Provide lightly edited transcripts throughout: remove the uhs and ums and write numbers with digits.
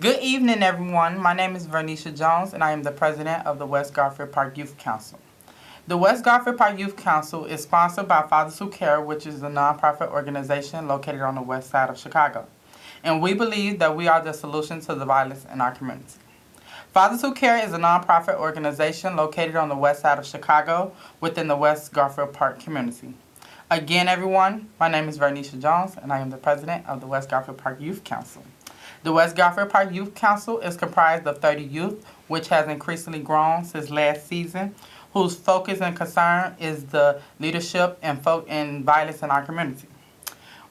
Good evening, everyone. My name is Varnesha Jones, and I am the president of the West Garfield Park Youth Council. The West Garfield Park Youth Council is sponsored by Fathers Who Care, which is a nonprofit organization located on the west side of Chicago. And we believe that we are the solution to the violence in our community. Fathers Who Care is a nonprofit organization located on the west side of Chicago within the West Garfield Park community. Again, everyone, my name is Varnesha Jones, and I am the president of the West Garfield Park Youth Council. The West Garfield Park Youth Council is comprised of 30 youth, which has increasingly grown since last season, whose focus and concern is the leadership and violence in our community.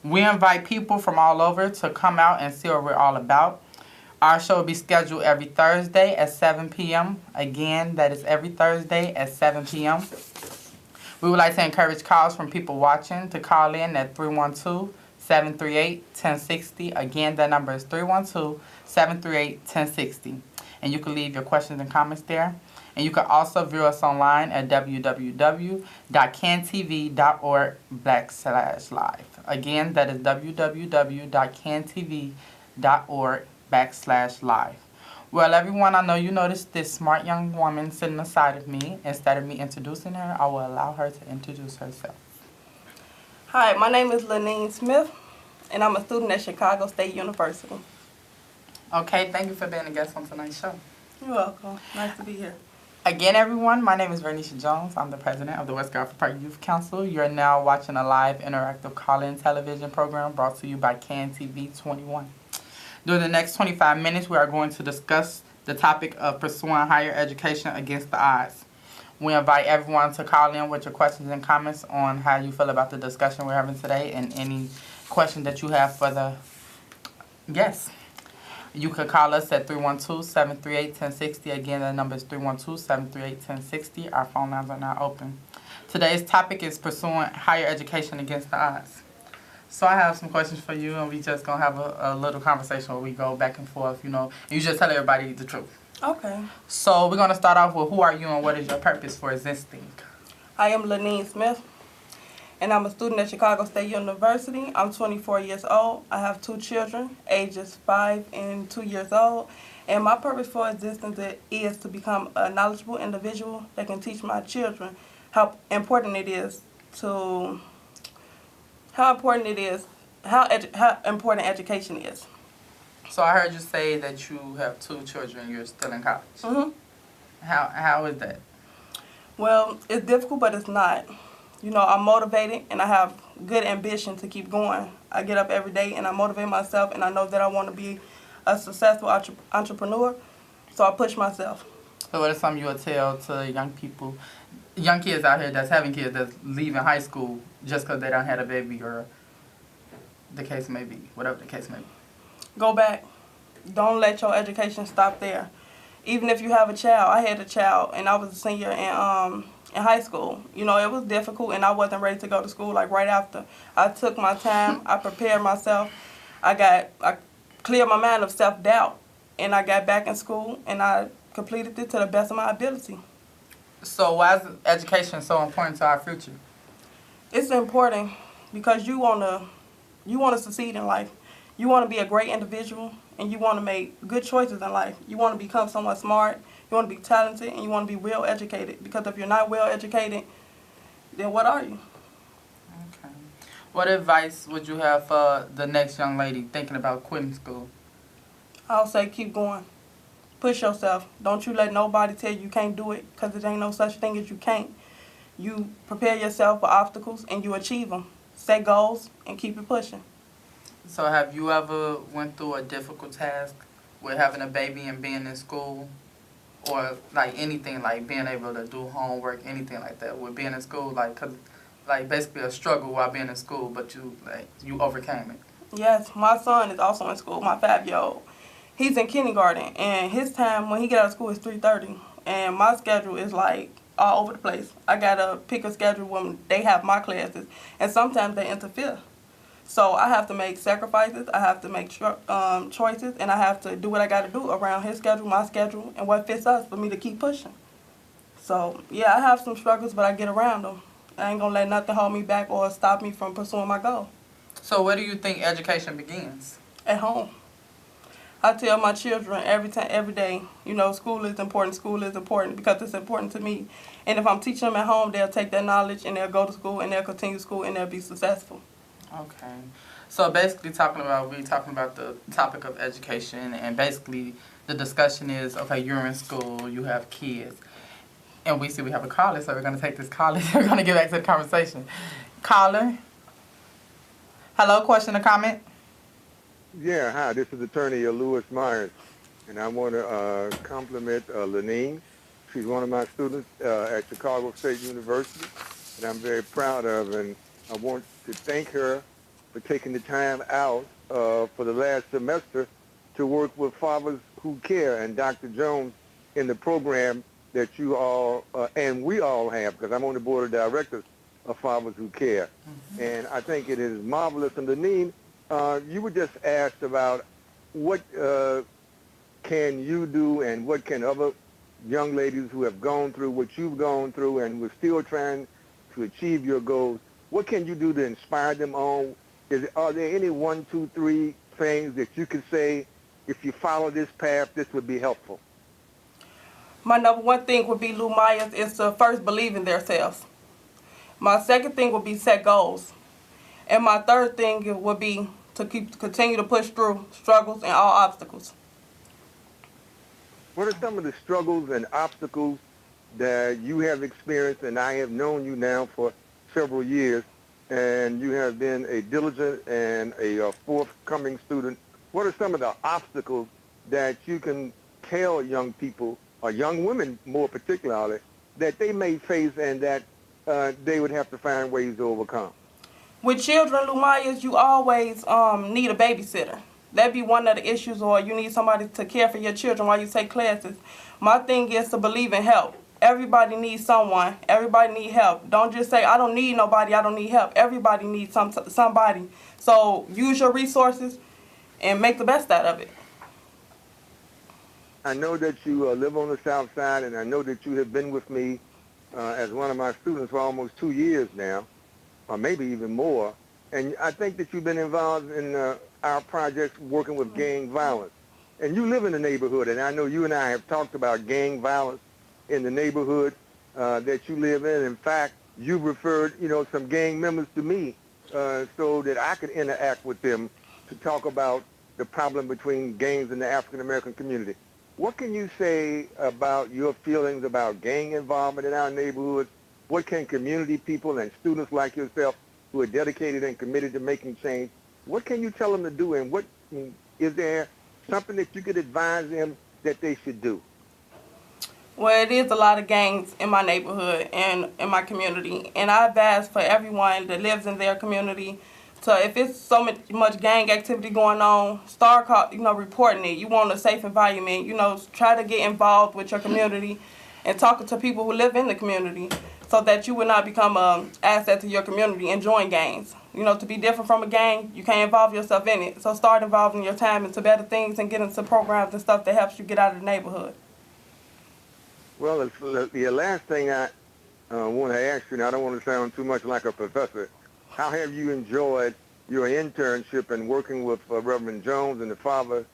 We invite people from all over to come out and see what we're all about. Our show will be scheduled every Thursday at 7 p.m. Again, that is every Thursday at 7 p.m. We would like to encourage calls from people watching to call in at 312-738-1060. Again, that number is 312-738-1060. And you can leave your questions and comments there. And you can also view us online at www.cantv.org/live. Again, that is www.cantv.org/live. Well, everyone, I know you noticed this smart young woman sitting aside of me. Instead of me introducing her, I will allow her to introduce herself. Hi, my name is Lanea Smith, and I'm a student at Chicago State University. Okay, thank you for being a guest on tonight's show. You're welcome. Nice to be here. Again, everyone, my name is Varnesha Jones. I'm the president of the West Garfield Park Youth Council. You're now watching a live interactive call-in television program brought to you by CanTV 21. During the next 25 minutes, we are going to discuss the topic of pursuing higher education against the odds. We invite everyone to call in with your questions and comments on how you feel about the discussion we're having today and any question that you have for the guests. You can call us at 312-738-1060. Again, the number is 312-738-1060. Our phone lines are now open. Today's topic is pursuing higher education against the odds. So I have some questions for you, and we just going to have a little conversation where we go back and forth, and you just tell everybody the truth. Okay. So we're going to start off with who are you and what is your purpose for existing? I am Lanea Smith, and I'm a student at Chicago State University. I'm 24 years old. I have 2 children, ages 5 and 2 years old. And my purpose for existence is to become a knowledgeable individual that can teach my children how important education is. So I heard you say that you have 2 children. You're still in college. Mm-hmm. How is that? Well, it's difficult, but it's not. I'm motivated, and I have good ambition to keep going. I get up every day, and I motivate myself, and I know that I want to be a successful entrepreneur, so I push myself. So what is something you would tell to young kids out here that's having kids that's leaving high school just because they don't have a baby or the case may be, whatever the case may be? Go back. Don't let your education stop there. Even if you have a child, I had a child, and I was a senior in high school. It was difficult, and I wasn't ready to go to school right after. I took my time. I prepared myself. I cleared my mind of self-doubt, and I got back in school, and I completed it to the best of my ability. So why is education so important to our future? It's important because you want to succeed in life. You want to be a great individual, and you want to make good choices in life. You want to become someone smart. You want to be talented, and you want to be well educated. Because if you're not well educated, then what are you? Okay. What advice would you have for the next young lady thinking about quitting school? I'll say keep going. Push yourself. Don't you let nobody tell you can't do it, because there ain't no such thing as you can't. You prepare yourself for obstacles, and you achieve them. Set goals, and keep it pushing. So have you ever went through a difficult task with having a baby and being in school? Or anything being able to do homework, anything like that with being in school, basically a struggle while being in school, but you overcame it. Yes, my son is also in school, my 5-year-old. He's in kindergarten, and his time when he get out of school is 3:30, and my schedule is all over the place. I gotta pick a schedule when they have my classes, and sometimes they interfere. So I have to make sacrifices, I have to make choices, and I have to do what I got to do around his schedule, my schedule, and what fits us for me to keep pushing. So, yeah, I have some struggles, but I get around them. I ain't going to let nothing hold me back or stop me from pursuing my goal. So where do you think education begins? At home. I tell my children every day, school is important because it's important to me. And if I'm teaching them at home, they'll take that knowledge and they'll go to school and they'll continue school and they'll be successful. Okay. So basically we're talking about the topic of education, and basically the discussion is, okay, you're in school, you have kids. And we see we have a caller, so we're going to take this caller. We're going to get back to the conversation. Caller? Hello, question or comment? Yeah, hi, this is attorney Lewis Myers, and I want to compliment Lanea. She's one of my students at Chicago State University, and I'm very proud of her, and I want to thank her for taking the time out for the last semester to work with Fathers Who Care and Dr. Jones in the program that you all, and we all have, because I'm on the board of directors of Fathers Who Care. Mm-hmm. And I think it is marvelous. And Lanea, you were just asked about what can you do and what can other young ladies who have gone through what you've gone through and were still trying to achieve your goals, what can you do to inspire them on? Are there any 1, 2, 3 things that you could say, if you follow this path, this would be helpful? My number one thing would be, Lou Myers, is to first believe in themselves. My second thing would be set goals. And my third thing would be to continue to push through struggles and all obstacles. What are some of the struggles and obstacles that you have experienced? And I have known you now for several years, and you have been a diligent and a forthcoming student. What are some of the obstacles that you can tell young people, or young women more particularly, that they may face and that they would have to find ways to overcome? With children, Lou Myers, you always need a babysitter. That'd be one of the issues, or you need somebody to care for your children while you take classes. My thing is to believe in help. Everybody needs someone. Everybody needs help. Don't just say, I don't need nobody, I don't need help. Everybody needs somebody. So use your resources and make the best out of it. I know that you live on the South Side, and I know that you have been with me as one of my students for almost 2 years now, or maybe even more. And I think that you've been involved in our projects working with gang violence. And you live in the neighborhood, and I know you and I have talked about gang violence in the neighborhood that you live in. In fact, you referred, some gang members to me so that I could interact with them to talk about the problem between gangs in the African-American community. What can you say about your feelings about gang involvement in our neighborhood? What can community people and students like yourself who are dedicated and committed to making change, what can you tell them to do, and what is there something that you could advise them that they should do? Well, it is a lot of gangs in my neighborhood and in my community, and I advise for everyone that lives in their community to, if it's so much gang activity going on, start reporting it. You want a safe environment. Try to get involved with your community and talking to people who live in the community, so that you will not become an asset to your community and join gangs. To be different from a gang, you can't involve yourself in it. So start involving your time into better things and get into programs and stuff that helps you get out of the neighborhood. Well, the last thing I want to ask you, and I don't want to sound too much like a professor, how have you enjoyed your internship and working with Reverend Jones and the Father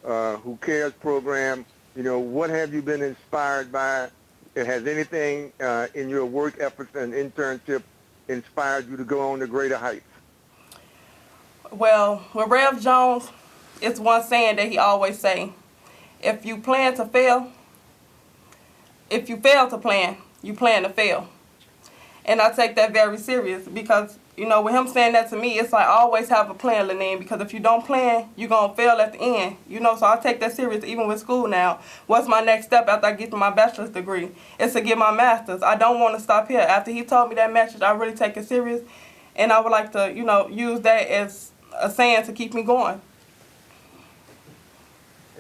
Who Cares program? What have you been inspired by? Has anything in your work efforts and internship inspired you to go on to greater heights? Well, with Rev Jones, it's one saying that he always say, if you plan to fail, if you fail to plan, you plan to fail. And I take that very serious because, with him saying that to me, it's like I always have a plan, Lanea, because if you don't plan, you're going to fail at the end. So I take that serious even with school now. What's my next step after I get my bachelor's degree? It's to get my master's. I don't want to stop here. After he told me that message, I really take it serious. And I would like to, use that as a saying to keep me going.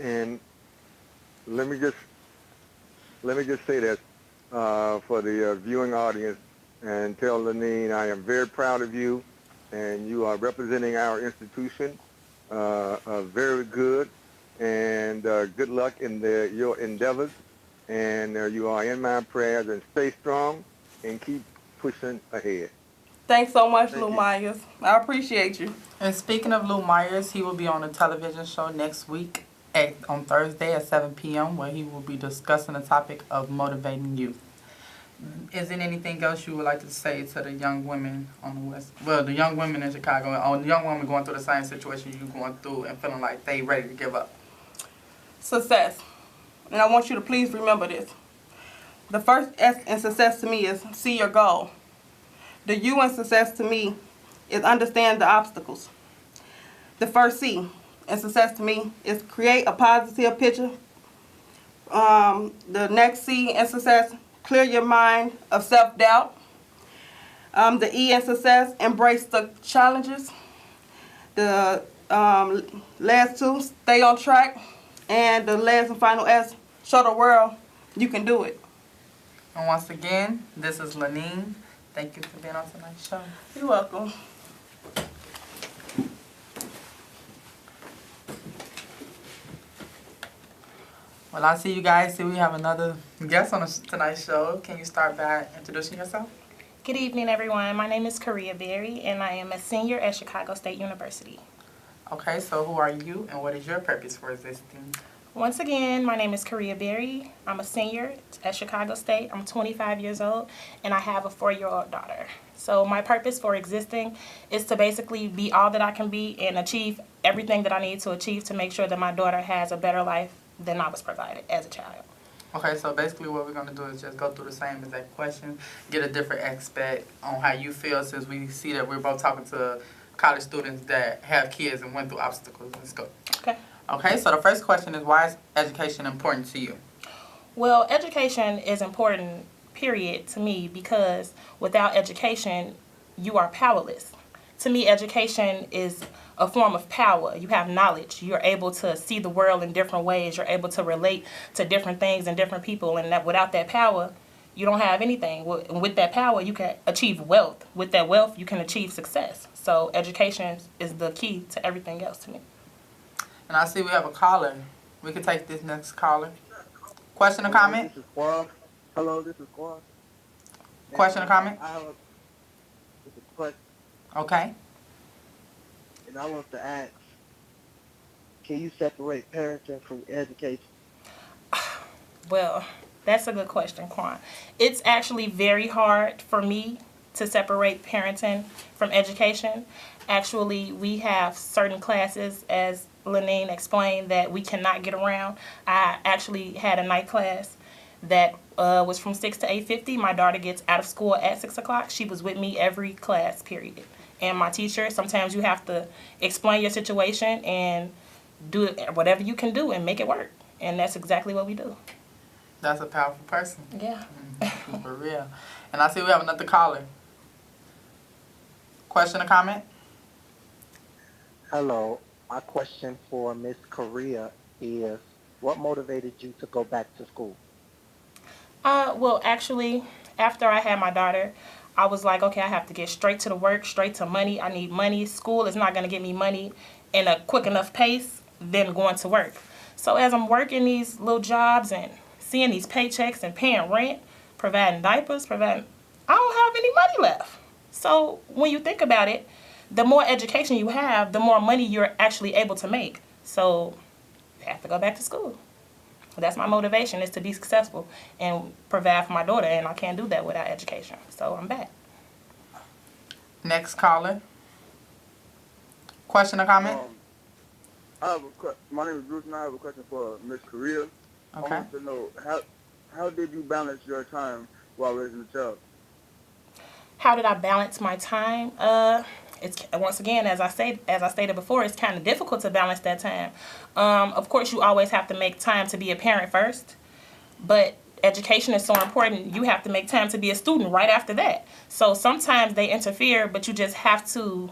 And let me just say this for the viewing audience, and tell Lanea I am very proud of you, and you are representing our institution very good, and good luck in your endeavors, and you are in my prayers, and stay strong and keep pushing ahead. Thanks so much, Lou Myers. I appreciate you. And speaking of Lou Myers, he will be on a television show next week. on Thursday at 7 p.m. where he will be discussing the topic of motivating youth. Is there anything else you would like to say to the young women on the West? Well, the young women in Chicago, or the young women going through the same situation you're going through and feeling like they ready to give up? Success. And I want you to please remember this. The first S in success to me is see your goal. The U in success to me is understand the obstacles. The first C in success to me is create a positive picture. The next C in success, clear your mind of self-doubt. The E in success, embrace the challenges. The last two, stay on track. And the last and final S, show the world you can do it. And once again, this is Lanea. Thank you for being on tonight's show. You're welcome. Well, I see you guys. See, we have another guest on tonight's show. Can you start by introducing yourself? Good evening, everyone. My name is Correa Barry, and I am a senior at Chicago State University. Okay, so who are you, and what is your purpose for existing? Once again, my name is Correa Barry. I'm a senior at Chicago State. I'm 25 years old, and I have a 4-year-old daughter. So my purpose for existing is to basically be all that I can be and achieve everything that I need to achieve to make sure that my daughter has a better life than I was provided as a child. Okay, so basically what we're going to do is just go through the same exact question, get a different aspect on how you feel, since we see that we're both talking to college students that have kids and went through obstacles. Let's go. Okay. Okay, so the first question is, why is education important to you? Well, education is important, period, to me, because without education, you are powerless. To me, education is a form of power. You have knowledge. You're able to see the world in different ways. You're able to relate to different things and different people. And that without that power, you don't have anything. With that power, you can achieve wealth. With that wealth, you can achieve success. So education is the key to everything else to me. And I see we have a caller. We can take this next caller. Question or comment? This is Quan. Hello, this is Quan. Question or comment? This is a question, Okay. and I want to ask, can you separate parenting from education? Well, that's a good question, Quan. It's actually very hard for me to separate parenting from education. Actually, we have certain classes, as Lanea explained, that we cannot get around. I actually had a night class that was from 6 to 8:50. My daughter gets out of school at 6 o'clock. She was with me every class period. And my teacher, sometimes you have to explain your situation and do whatever you can do and make it work. And that's exactly what we do. That's a powerful person. Yeah. For real. And I see we have another caller. Question or comment? Hello, my question for Miss Correa is, what motivated you to go back to school? Well, actually, after I had my daughter, I was like, okay, I have to get straight to the work, straight to money. I need money. School is not going to get me money in a quick enough pace than going to work. So as I'm working these little jobs and seeing these paychecks and paying rent, providing diapers, I don't have any money left. So when you think about it, the more education you have, the more money you're actually able to make. So you have to go back to school. That's my motivation, is to be successful and provide for my daughter, and I can't do that without education. So I'm back. Next caller. Question or comment? My name is Bruce, and I have a question for Miss Correa. Okay. I want to know, how did you balance your time while raising a child? How did I balance my time? It's once again, as I stated before, it's kind of difficult to balance that time. Of course, you always have to make time to be a parent first, but education is so important. You have to make time to be a student right after that. So sometimes they interfere, but you just have to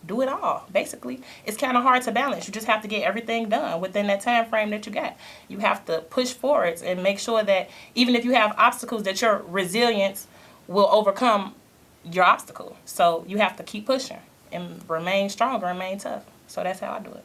do it all. Basically, it's kind of hard to balance. You just have to get everything done within that time frame that you got. You have to push forwards and make sure that even if you have obstacles, that your resilience will overcome your obstacle. So you have to keep pushing and remain strong, remain tough. So that's how I do it.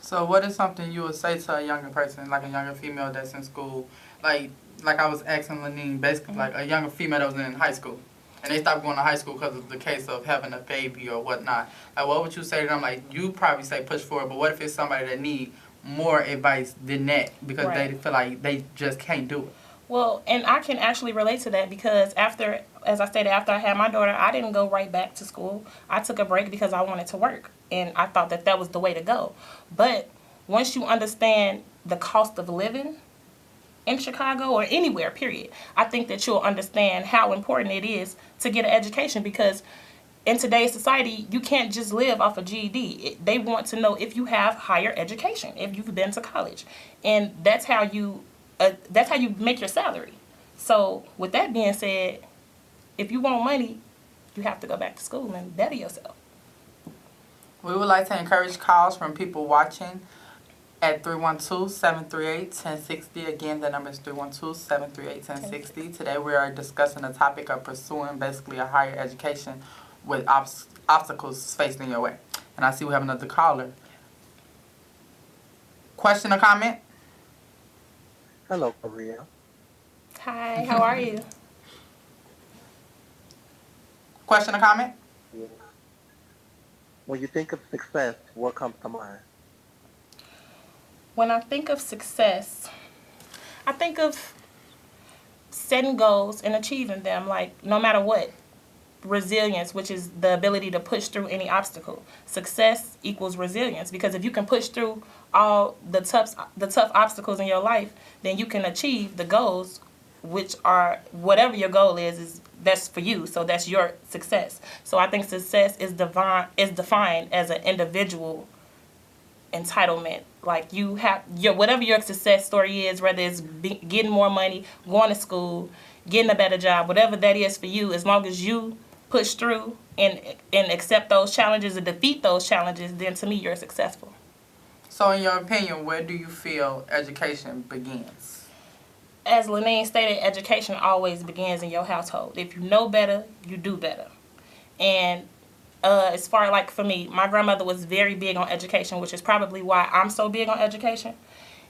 So what is something you would say to a younger person, like a younger female that's in school, like I was asking Lanea, basically like a younger female that was in high school? and they stop going to high school because of the case of having a baby or whatnot. Like, what would you say to them? Like, you probably say push forward, but what if it's somebody that need more advice than that because Right. they feel like they just can't do it? Well, and I can actually relate to that because after, as I stated, after I had my daughter, I didn't go right back to school. I took a break because I wanted to work, and I thought that that was the way to go. But once you understand the cost of living in Chicago or anywhere, period, I think that you'll understand how important it is to get an education, because in today's society, you can't just live off a GED. They want to know if you have higher education, if you've been to college, and that's how you make your salary. So with that being said, if you want money, you have to go back to school and better yourself. We would like to encourage calls from people watching at 312-738-1060. Again, the number is 312-738-1060. Today we are discussing the topic of pursuing basically a higher education with obstacles facing your way. And I see we have another caller. Question or comment? Hello, Correa. Hi, how are you? Question or comment? When you think of success, what comes to mind? When I think of success, I think of setting goals and achieving them, like no matter what. Resilience, which is the ability to push through any obstacle. Success equals resilience, because if you can push through all the tough obstacles in your life, then you can achieve the goals, which are whatever your goal is that's for you. So that's your success. So I think success is defined as an individual entitlement. Like you have whatever your success story is, whether it's getting more money, going to school, getting a better job, whatever that is for you, as long as you push through and accept those challenges and defeat those challenges, then to me you're successful. So in your opinion, where do you feel education begins? As Lanea stated, education always begins in your household. If you know better, you do better. And as far like for me, my grandmother was very big on education, which is probably why I'm so big on education.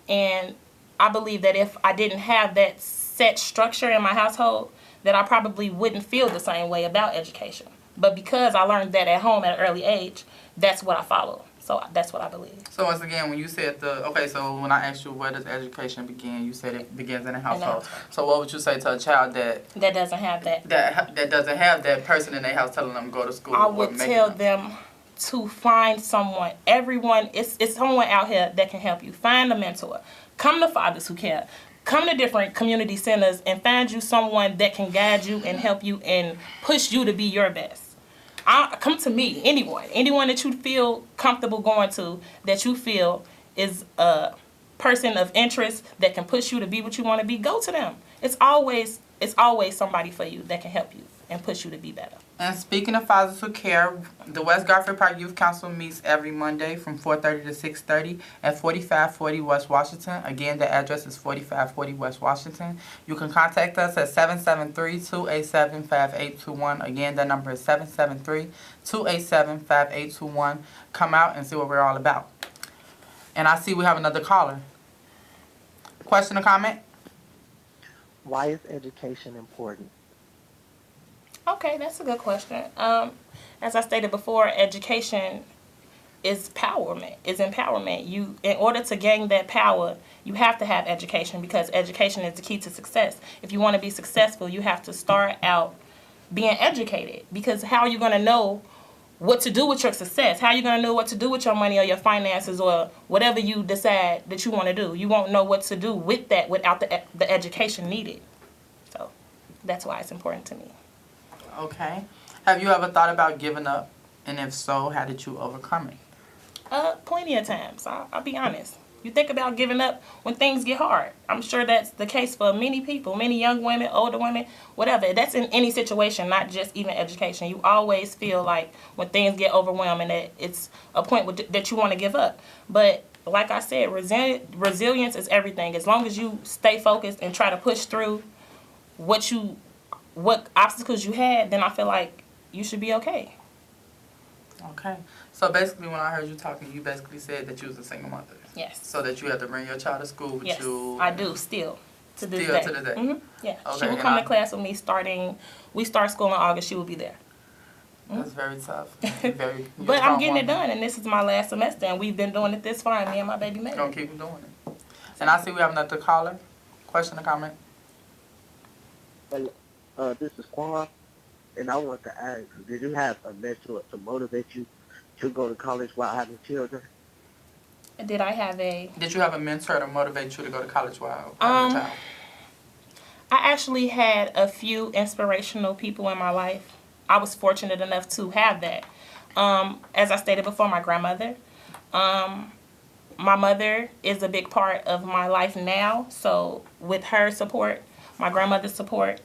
And I believe that if I didn't have that set structure in my household, that I probably wouldn't feel the same way about education. But because I learned that at home at an early age, that's what I follow. So that's what I believe. So once again, when you said so when I asked you where does education begin, you said it begins in the household. So what would you say to a child that doesn't have that doesn't have that person in their house telling them to go to school? I would tell them to find someone. Everyone, it's someone out here that can help you. Find a mentor. Come to Fathers Who Care. Come to different community centers and find you someone that can guide you and help you and push you to be your best. Come to me, anyone that you feel comfortable going to, that you feel is a person of interest that can push you to be what you want to be. Go to them. It's always somebody for you that can help you and push you to be better. And speaking of Fathers Who Care, the West Garfield Park Youth Council meets every Monday from 4:30 to 6:30 at 4540 West Washington. Again, the address is 4540 West Washington. You can contact us at 773-287-5821. Again, that number is 773-287-5821. Come out and see what we're all about. And I see we have another caller. Question or comment? Why is education important? Okay, that's a good question. As I stated before, education is empowerment. In order to gain that power, you have to have education, because education is the key to success. If you want to be successful, you have to start out being educated, because how are you going to know what to do with your success? How are you going to know what to do with your money or your finances or whatever you decide that you want to do? You won't know what to do with that without the education needed. So that's why it's important to me. Okay. Have you ever thought about giving up? And if so, how did you overcome it? Plenty of times. I'll be honest. You think about giving up when things get hard. I'm sure that's the case for many people, many young women, older women, whatever. That's in any situation, not just even education. You always feel like when things get overwhelming that it's a point that you want to give up. But like I said, resilience is everything. As long as you stay focused and try to push through what obstacles you had, then I feel like you should be okay. Okay. So basically, when I heard you talking, you basically said that you was a single mother. Yes. So that you had to bring your child to school with Yes, you. I do still. To this Still day. to this day. Yeah. Okay, She will and come I- to class with me we start school in August, she will be there. That's very tough. You're a But I'm strong getting it woman. done, and this is my last semester, and we've been doing it this far, and me and my baby made Gonna it. keep doing it. And I see we have another caller. Question or comment? This is Quan, and I want to ask, did you have a mentor to motivate you to go to college while having children? Did I have Did you have a mentor to motivate you to go to college while having a child? I actually had a few inspirational people in my life. I was fortunate enough to have that. As I stated before, my grandmother. My mother is a big part of my life now. So with her support, my grandmother's support,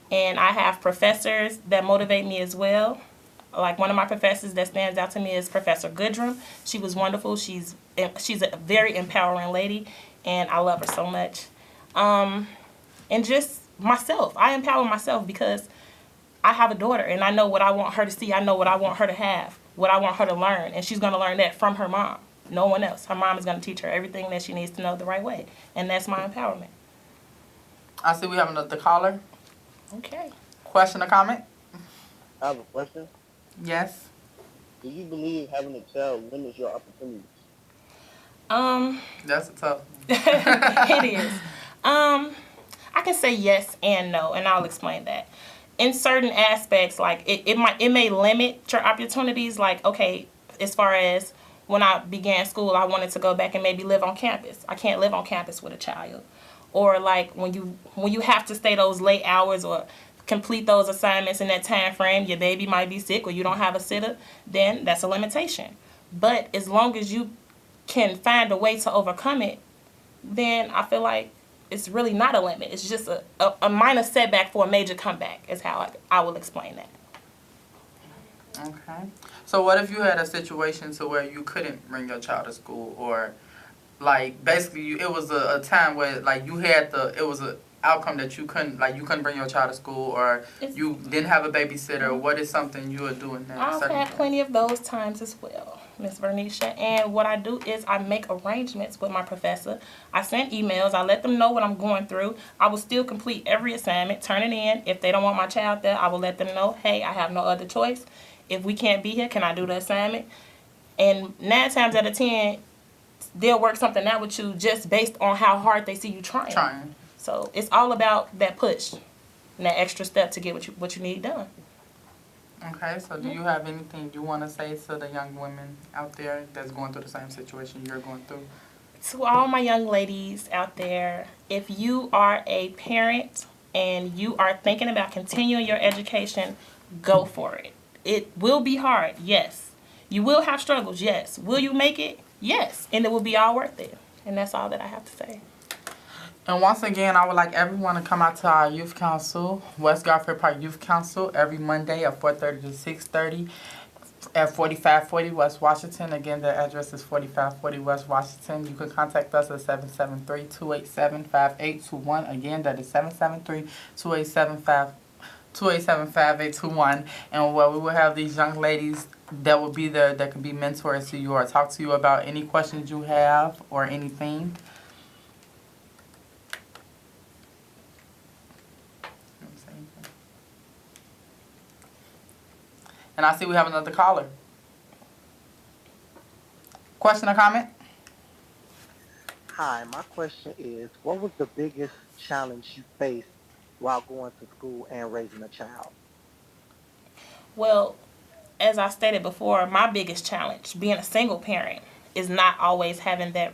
and I have professors that motivate me as well. Like one of my professors that stands out to me is Professor Goodrum. She was wonderful. She's a very empowering lady, and I love her so much. And just myself, I empower myself because I have a daughter, and I know what I want her to see. I know what I want her to have, what I want her to learn, and she's going to learn that from her mom. No one else. Her mom is going to teach her everything that she needs to know the right way, and that's my empowerment. I see we have another caller. Okay. Question or comment? I have a question. Yes. Do you believe having a child limits your opportunities? That's a tough one. It is. I can say yes and no, and I'll explain that. In certain aspects, like it may limit your opportunities. Like, okay, as far as when I began school, I wanted to go back and maybe live on campus. I can't live on campus with a child. Or like when you have to stay those late hours or complete those assignments in that time frame, your baby might be sick or you don't have a sitter, then that's a limitation. But as long as you can find a way to overcome it, then I feel like it's really not a limit. It's just a minor setback for a major comeback is how I will explain that. Okay. So what if you had a situation to where you couldn't bring your child to school, or like basically it was a time where like it was a outcome that you couldn't bring your child to school, or you didn't have a babysitter? What is something you would do in that? I've had plenty of those times as well, Miss Varnesha. And what I do is I make arrangements with my professor. I send emails. I let them know what I'm going through. I will still complete every assignment, turn it in. If they don't want my child there, I will let them know, hey, I have no other choice. If we can't be here, can I do the assignment? And 9 times out of 10, they'll work something out with you just based on how hard they see you trying. So it's all about that push and that extra step to get what you need done. Okay, so do you have anything you want to say to the young women out there that's going through the same situation you're going through? To all my young ladies out there, if you are a parent and you are thinking about continuing your education, go for it. It will be hard, yes. You will have struggles, yes. Will you make it? Yes. And it will be all worth it. And that's all that I have to say. And once again, I would like everyone to come out to our youth council, West Garfield Park Youth Council, every Monday at 4:30 to 6:30 at 4540 West Washington. Again, the address is 4540 West Washington. You can contact us at 773-287-5821. Again, that is 773-287-5821. And where we will have these young ladies that will be there that can be mentors to you or talk to you about any questions you have or anything. And I see we have another caller. Question or comment? Hi, my question is, what was the biggest challenge you faced while going to school and raising a child? Well, as I stated before, my biggest challenge, being a single parent, is not always having that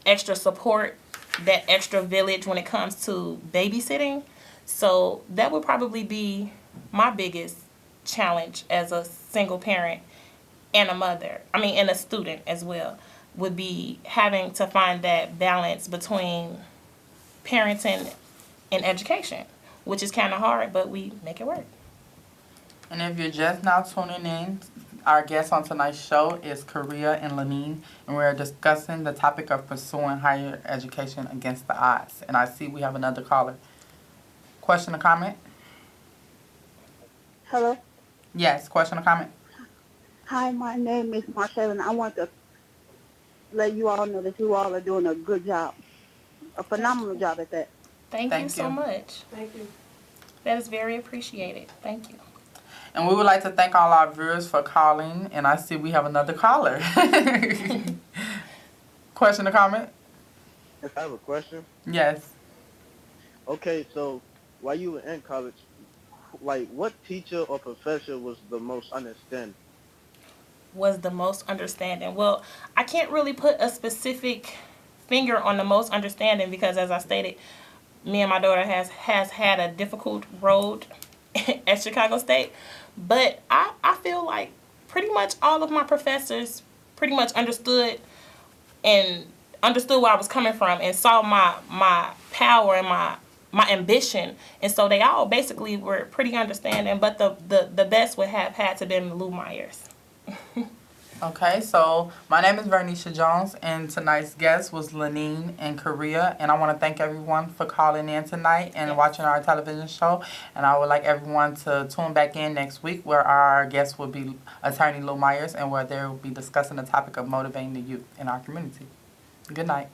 extra support, that extra village when it comes to babysitting. So that would probably be my biggest challenge as a single parent and a mother. And a student as well, would be having to find that balance between parenting and education, which is kind of hard, but we make it work. And if you're just now tuning in, our guest on tonight's show is Correa and Lanea, and we're discussing the topic of pursuing higher education against the odds. And I see we have another caller. Question or comment? Hello. Yes, question or comment? Hi, my name is Marcella, and I want to let you all know that you all are doing a good job, a phenomenal job at that. Thank you so much. Thank you. That is very appreciated. Thank you. And we would like to thank all our viewers for calling. And I see we have another caller. Question or comment? Yes, I have a question. Yes. Okay, so while you were in college, like what teacher or professor was the most understanding? Was the most understanding. Well, I can't really put a specific finger on the most understanding because, as I stated, me and my daughter has had a difficult road at Chicago State. But I feel like pretty much all of my professors pretty much understood where I was coming from and saw my power and my ambition. And so they all basically were pretty understanding. But the best would have had to been Lou Myers. Okay, so my name is Varnesha Jones, and tonight's guest was Lanea and Karea. And I want to thank everyone for calling in tonight and watching our television show. And I would like everyone to tune back in next week where our guest will be Attorney Lou Myers and where they will be discussing the topic of motivating the youth in our community. Good night.